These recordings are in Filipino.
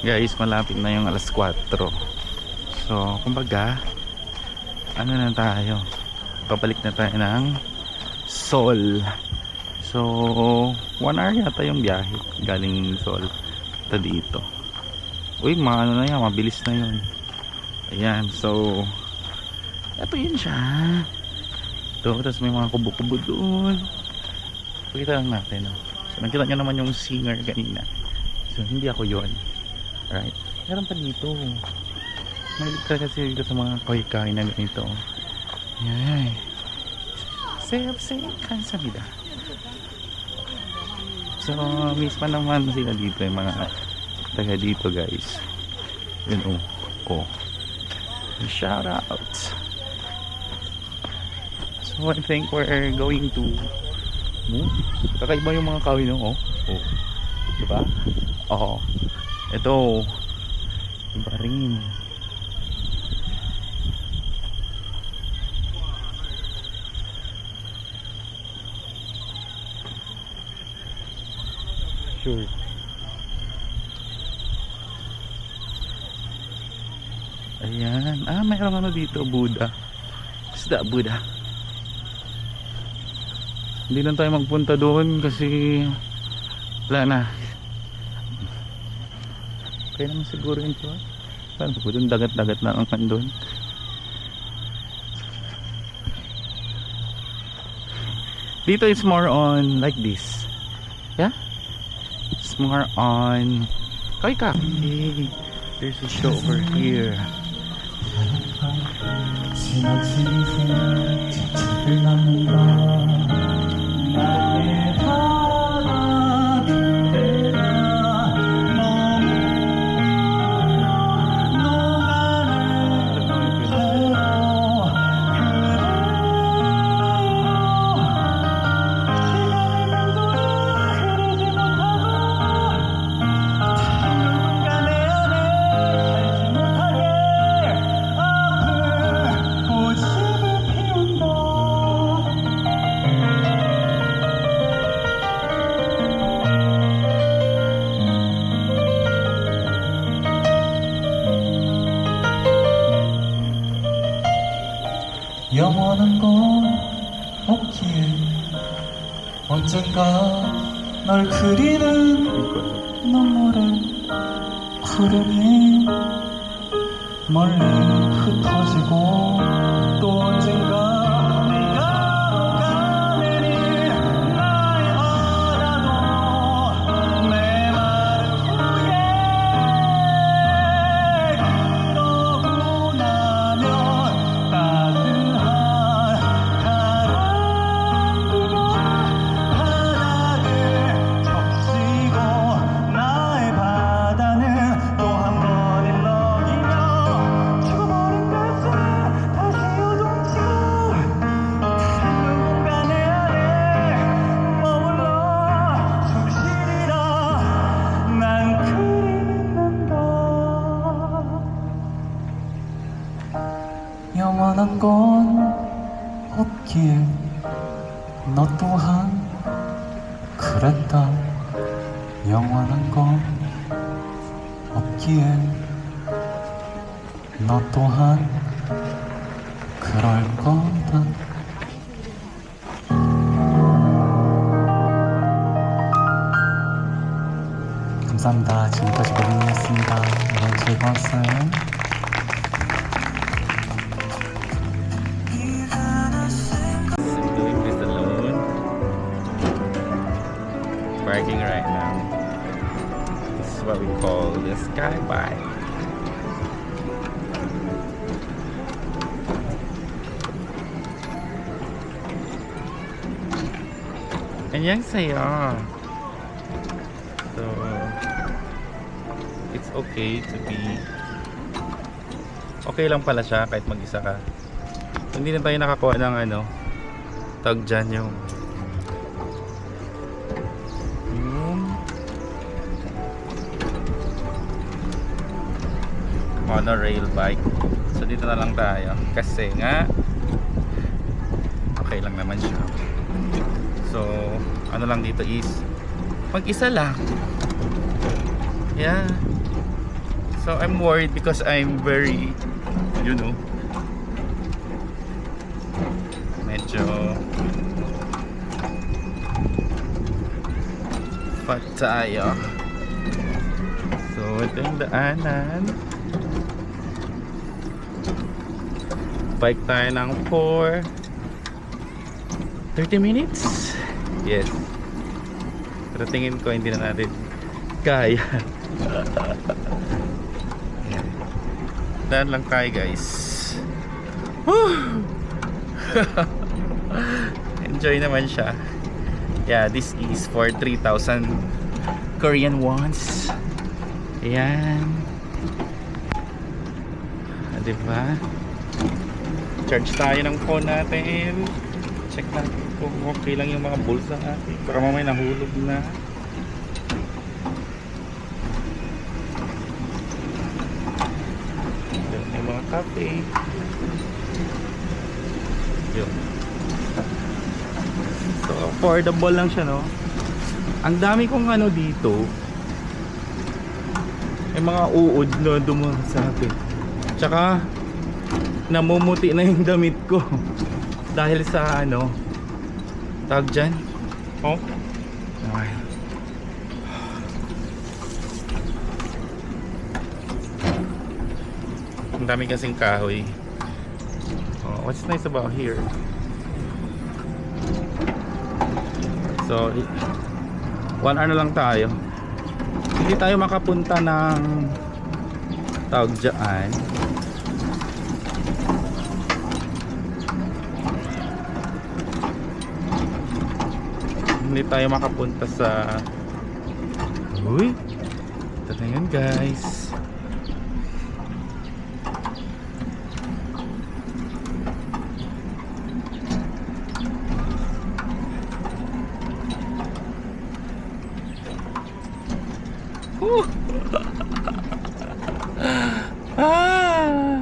Guys, malapit na yung alas 4. So kumbaga ano na tayo, babalik na tayo ng Seoul. So 1 hour yata yung biyahe galing Seoul ta dito. Uy, ano na yan, mabilis na yun. Ayan, so eto yun siya. Ito, tapos may mga kubo-kubo doon. Pakita lang natin, no? So nakita nyo naman yung singer kanina. So hindi ako yun. Right? Meron pa dito. Mahilig ka kasi dito sa mga koy-koy na ganito. Ayan. Sayo-sayo kansamida. So miss pa naman sila dito, yung mga taga dito, guys. Yun, oh. Shout out. So I think we're going to move. Kakaiba yung mga kahoy, no? Oh. Diba? Oo. Ito. Iba rin. Sure. Ayan. Mayroong ano dito, Buddha. Isda, Buddha. Hindi lang tayo magpunta doon kasi wala na. Kaya naman siguro ito. Paano po doon? Dagat-dagat na ang doon. Dito it's more on like this. Yeah? It's more on Koy-ka. Hey, there's a show over here. 영원한 건 없기에 언젠가 널 그리는 눈물의 흐름이 멀리 흩어지고 또 언젠가 네가 녹아내린 나의 바다도 내 마음 후에 그러고 나면 따뜻한 바람들과 바닥을 적시고 나의 바다는 또 한 번 일렁이며 죽어버린 가슴 다시 요동치고 다른 공간에 안에 머물러 숨쉬리라 난 그리는가 영원한 건 없기에 너 또한 그랬다 영원한 건 없기에 너 또한 그럴 거다 감사합니다. 지금까지 고민이었습니다. 여러분 즐거웠어요. I'm doing this alone. Parking right now. This is what we call the sky bike. 안녕하세요. So it's okay to be okay lang pala siya kahit mag-isa ka. Hindi na tayo nakakuha ng ano tag dyan yung monorail bike. So dito na lang tayo kasi nga okay lang naman siya. So ano lang dito is mag-isa lang. Yeah. So I'm worried because I'm very, you know, medyo fat tayo. So ito yung daanan. Bike tayo ng 30 minutes. Yes. Pero tingin ko hindi na natin kaya. Daan lang tayo guys. Woo! Enjoy naman siya. Yeah, this is for 3,000 Korean wons. Ayan. Diba? Charge tayo ng phone natin. Check natin kung okay lang yung mga bulsa natin. Para mamaya nahulog na. Yung mga cafe. Yun. So affordable lang siya, no? Ang dami kong ano dito. May mga uod na dumaan sa akin. Tsaka namumuti na yung damit ko. Dahil sa ano, tawag dyan. Oh. Okay. Ang dami kasing kahoy. Oh, what's nice about here? So, 1 hour na lang tayo. Hindi tayo makapunta ng tawag dyan. Hindi tayo makapunta sa uy, ito na yun guys. Ah!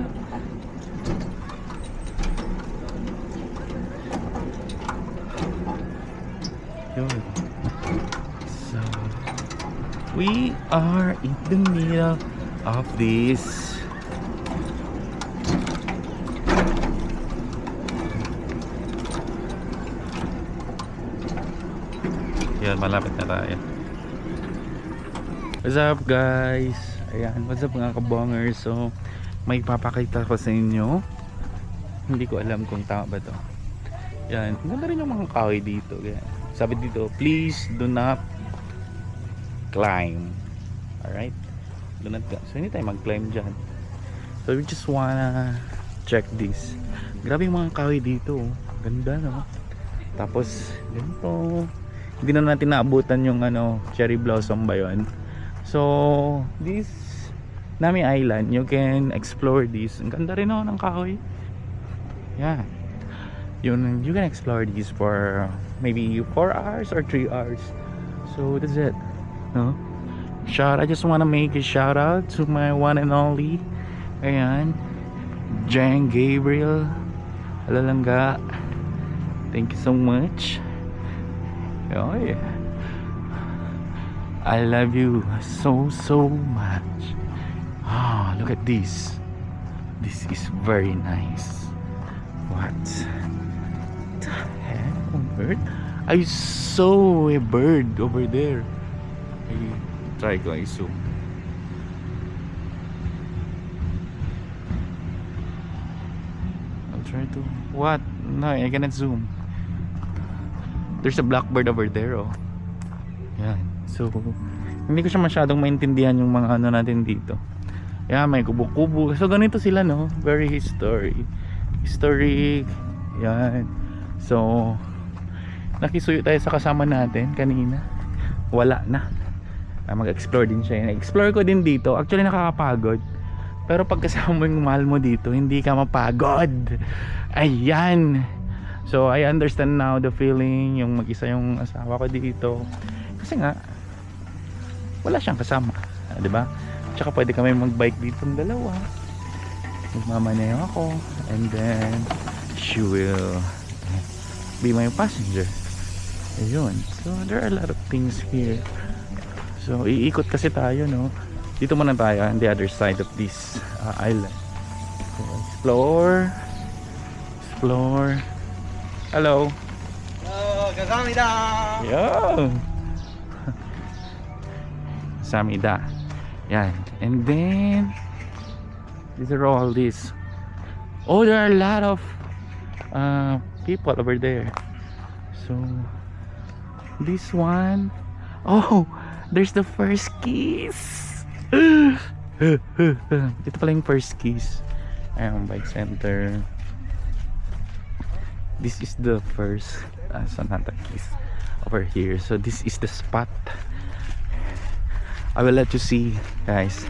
Yun. So we are in the middle of this yan, malapit na tayo. What's up guys? Ayan, what's up mga kabongers? So may papakita ko sa inyo. Hindi ko alam kung tama ba to. Yan, ganda rin yung mga kahoy dito. Yan. Sabi dito, please do not climb. Alright? Do not climb. So hindi tayo mag-climb dyan. So we just wanna check this. Grabe yung mga kahoy dito. Ganda, no? Tapos ganito. Hindi na natin naabutan yung ano, cherry blossom ba yun? So this Nami Island, you can explore this. Ang ganda rin, no, ng kahoy. Yeah. You can explore this for maybe 4 hours or 3 hours. So that's it. No? I just wanna make a shout out to my one and only, ayan, Jang Gabriel Alalanga. Thank you so much. Oh yeah, I love you so much. Ah, look at this. This is very nice. What the heck on earth? I saw a bird over there. Try ko i-zoom. I'll try to. What? No, I cannot zoom. There's a blackbird over there, oh. Yan. So, hindi ko siya masyadong maintindihan yung mga ano natin dito. Yan, may kubo-kubo. So, ganito sila, no? Very historic. Yan. So, nakisuyo tayo sa kasama natin kanina. Wala na. Mag-explore din siya. Explore ko din dito. Actually, nakakapagod. Pero pag kasama mo yung mahal mo dito, hindi ka mapagod. Ayan. So I understand now the feeling, yung mag-isa yung asawa ko dito. Kasi nga wala siyang kasama, 'di ba? Tsaka pwede kami mag-bike dito ng dalawa. Magmamaneho ako and then she will be my passenger. Ayun. So there are a lot of things here. So iikot kasi tayo, no? Dito muna tayo on the other side of this island. So, explore. Hello. 감사합니다. Yo. Samida. Yan. And then these are all these. Oh, there are a lot of people over there. So this one, oh, there's the first kiss. Ito pala yung first kiss. Ayan, bike center. This is the first Sonata kiss over here. So this is the spot. I will let you see, guys.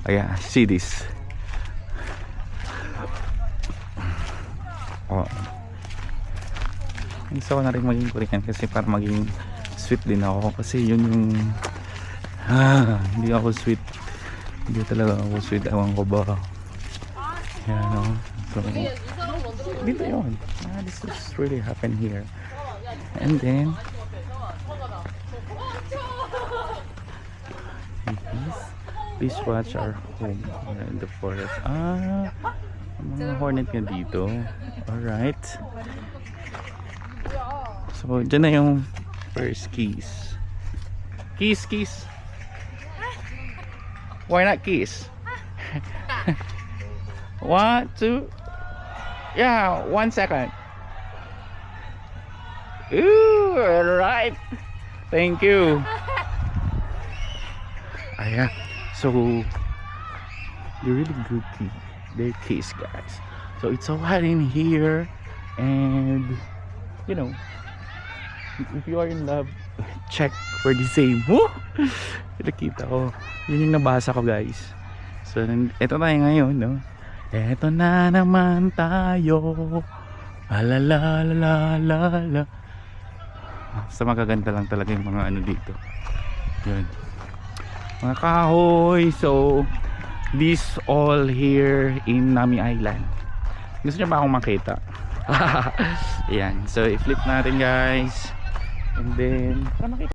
Ayan, see this. Oh. Gusto ko na rin maging Korean kasi para maging sweet din ako, kasi yun yung hindi ako sweet, hindi talaga ako sweet, ewan ko ba. Yan, no? So dito yun, this is really happen here. And then please watch our home in the forest. Mga hornet nga dito. Alright. So, dyan na yung first kiss. Kiss. Why not kiss? 1, 2. Yeah, 1 second. Ooh, alright. Thank you. Ayan. So, they're really good they're kiss, guys. So it's so hot in here, and you know, if you are in love, check for the same. Woo! Nakita ko, yun yung nabasa ko, guys. So eto tayo ngayon, no? Eto na naman tayo, la. Basta magaganda lang talaga yung mga ano dito. Yun, mga kahoy. So this all here in Nami Island. Gusto nyo ba akong makita? Ayan. So i-flip natin, guys. And then para makita